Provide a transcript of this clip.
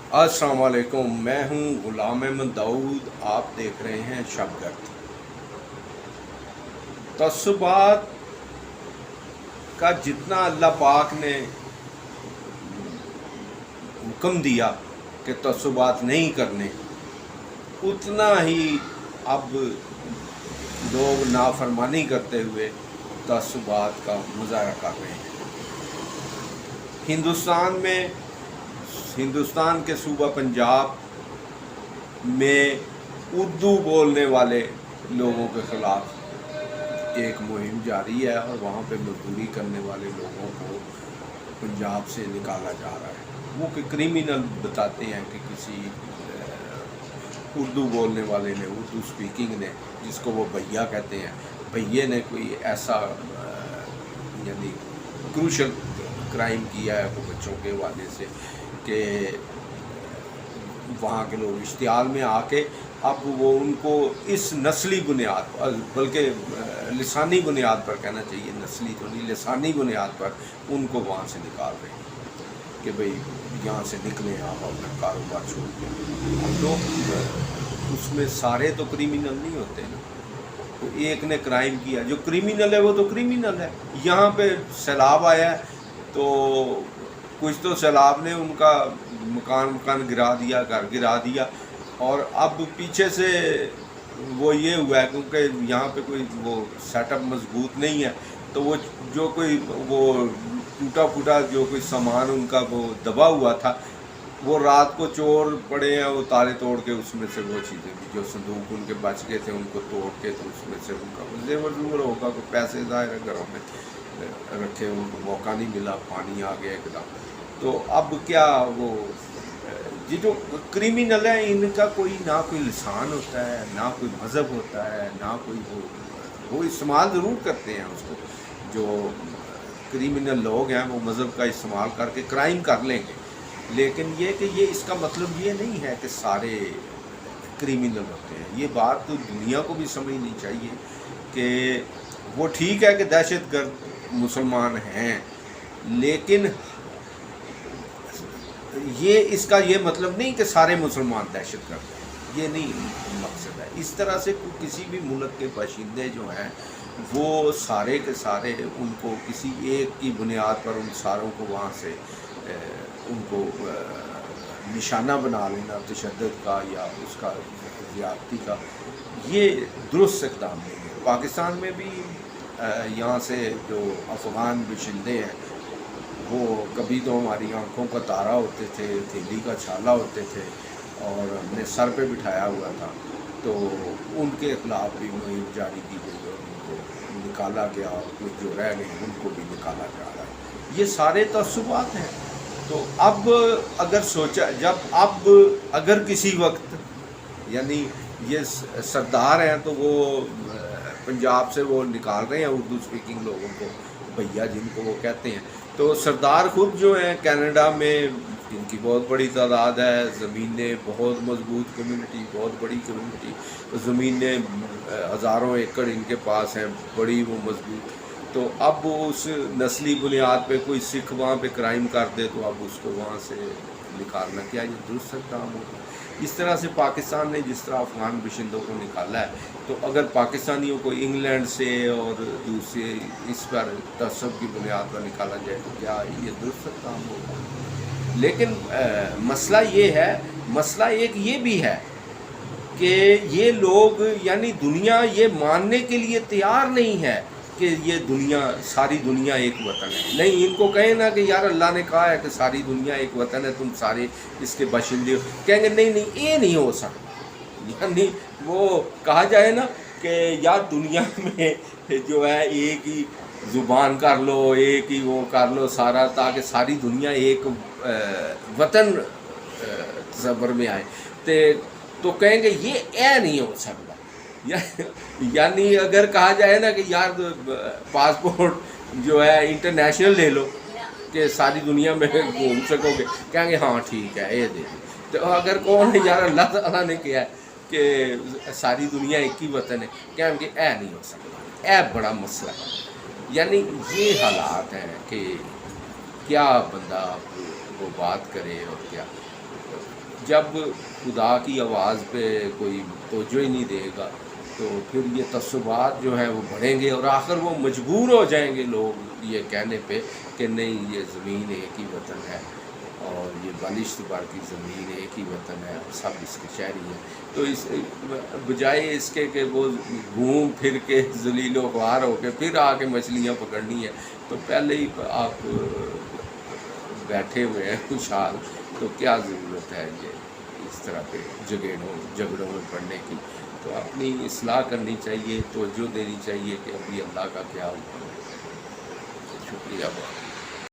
अस्सलाम वालेकुम। मैं हूँ ग़ुलाम अहमद दाऊद। आप देख रहे हैं शबगर्द। तस्सुबात का जितना अल्लाह पाक ने हुक्म दिया कि तस्सुबात नहीं करने, उतना ही अब लोग नाफरमानी करते हुए तस्सुबात का मुजाहरा कर रहे हैं। हिंदुस्तान के सूबा पंजाब में उर्दू बोलने वाले लोगों के ख़िलाफ़ एक मुहिम जारी है और वहाँ पे मजदूरी करने वाले लोगों को पंजाब से निकाला जा रहा है। वो कि क्रिमिनल बताते हैं कि किसी उर्दू बोलने वाले ने, उर्दू स्पीकिंग ने, जिसको वो भैया कहते हैं, भैये ने कोई ऐसा यानी क्रूशल क्राइम किया है वो बच्चों के हवाले से कि वहाँ के लोग इश्तियाल में आके अब वो उनको इस नस्ली बुनियाद पर, बल्कि लिसानी बुनियाद पर कहना चाहिए, नस्ली तो नहीं, लिसानी बुनियाद पर उनको वहाँ से निकाल रहे हैं कि भाई यहाँ से निकलें, आप अपना कारोबार छोड़ दें। अब लोग उसमें सारे तो क्रिमिनल नहीं होते ना, तो एक ने क्राइम किया, जो क्रिमिनल है वो तो क्रिमिनल है। यहाँ पे सैलाब आया है तो कुछ तो सैलाब ने उनका मकान गिरा दिया, घर गिरा दिया, और अब पीछे से वो ये हुआ है क्योंकि यहाँ पे कोई वो सेटअप मजबूत नहीं है, तो वो जो कोई वो टूटा फूटा जो कोई सामान उनका वो दबा हुआ था, वो रात को चोर पड़े हैं, वो ताले तोड़ के उसमें से वो चीज़ें भी जो संदूक उनके बच गए थे उनको तोड़ के, तो उसमें से उनका जेवर जूवर होगा, कोई पैसे ज़ाहिर घरों में रखे, उनको मौका नहीं मिला, पानी आ गया एकदम। तो अब क्या वो ये जो क्रिमिनल है इनका कोई ना कोई लिसान होता है, ना कोई मज़हब होता है, ना कोई वो इस्तेमाल ज़रूर करते हैं उसको। जो क्रिमिनल लोग हैं वो मज़हब का इस्तेमाल करके क्राइम कर लेंगे, लेकिन ये कि ये इसका मतलब ये नहीं है कि सारे क्रिमिनल होते हैं। ये बात तो दुनिया को भी समझनी चाहिए कि वो ठीक है कि दहशतगर्द मुसलमान हैं, लेकिन ये इसका ये मतलब नहीं कि सारे मुसलमान दहशतगर्द हैं, ये नहीं मकसद है। इस तरह से किसी भी मुल्क के बाशिंदे जो हैं वो सारे के सारे उनको किसी एक की बुनियाद पर उन सारों को वहाँ से उनको निशाना बना लेना तशद्दुद का या उसका ज़्यादती का, ये दुरुस्त इक़दाम नहीं है। पाकिस्तान में भी यहाँ से जो अफ़गान बाशिंदे हैं वो कभी तो हमारी आंखों का तारा होते थे, थैली का छाला होते थे और हमने सर पे बिठाया हुआ था, तो उनके ख़िलाफ़ भी मुहिम जारी की गई और उनको निकाला गया, और कुछ जो रह गए उनको भी निकाला जा रहा है। ये सारे तस्सुबात हैं। तो अब अगर सोचा, अगर किसी वक्त यानी ये सरदार हैं तो वो पंजाब से वो निकाल रहे हैं उर्दू स्पीकिंग लोगों को, भैया जिनको वो कहते हैं, तो सरदार खुद जो हैं कनाडा में, इनकी बहुत बड़ी तादाद है, ज़मीनें बहुत मजबूत कम्युनिटी, बहुत बड़ी कम्युनिटी, ज़मीनें हज़ारों एकड़ इनके पास हैं, बड़ी वो मजबूत। तो अब उस नस्ली बुनियाद पे कोई सिख वहाँ पे क्राइम कर दे तो अब उसको वहाँ से निकालना क्या ये दुरुस्त काम होगा? इस तरह से पाकिस्तान ने जिस तरह अफ़गान बाशिंदों को निकाला है, तो अगर पाकिस्तानियों को इंग्लैंड से और दूसरे इस पर तसब की बुनियाद पर निकाला जाए तो क्या ये दुरुस्त काम होगा? लेकिन मसला एक ये भी है कि ये लोग यानी दुनिया ये मानने के लिए तैयार नहीं है कि ये सारी दुनिया एक वतन है। नहीं, इनको कहें ना कि यार अल्लाह ने कहा है कि सारी दुनिया एक वतन है, तुम सारे इसके बाशिंदे हो, कहेंगे नहीं ये नहीं हो सकता। यानी वो कहा जाए ना कि यार दुनिया में जो है एक ही ज़ुबान कर लो, एक ही वो कर लो सारा, ताकि सारी दुनिया एक वतन तस्वर में आए, तो कहेंगे ये नहीं हो सकता। यानी अगर कहा जाए ना कि यार पासपोर्ट जो है इंटरनेशनल ले लो कि सारी दुनिया में घूम सकोगे, कहेंगे हाँ ठीक है ये दे दो। तो अगर कौन है यार अल्लाह ताला ने किया है कि सारी दुनिया एक ही वतन है, कहेंगे नहीं हो सकता, बड़ा मसला है। यानी ये हालात हैं कि क्या बंदा वो बात करे और क्या। جب خدا کی آواز پہ کوئی توجہ ہی نہیں دے گا تو پھر یہ تعصبات جو ہیں وہ بڑھیں گے، اور آخر وہ مجبور ہو جائیں گے لوگ یہ کہنے پہ کہ نہیں یہ زمین ایک ہی وطن ہے اور یہ بالشت پر کی زمین ایک ہی وطن ہے اور سب اس کے شہری ہیں۔ تو اس بجائے اس کے کہ وہ گھوم پھر کے ذلیل و خوار ہو کے پھر آ کے مچھلیاں پکڑنی ہیں، تو پہلے ہی آپ بیٹھے ہوئے ہیں خوشحال، تو کیا ضرورت ہے یہ اس طرح کے جھگڑوں میں پڑنے کی؟ تو اپنی اصلاح کرنی چاہیے، توجہ دینی چاہیے کہ ابھی اللہ کا کیا حکم ہے۔ شکریہ بہت۔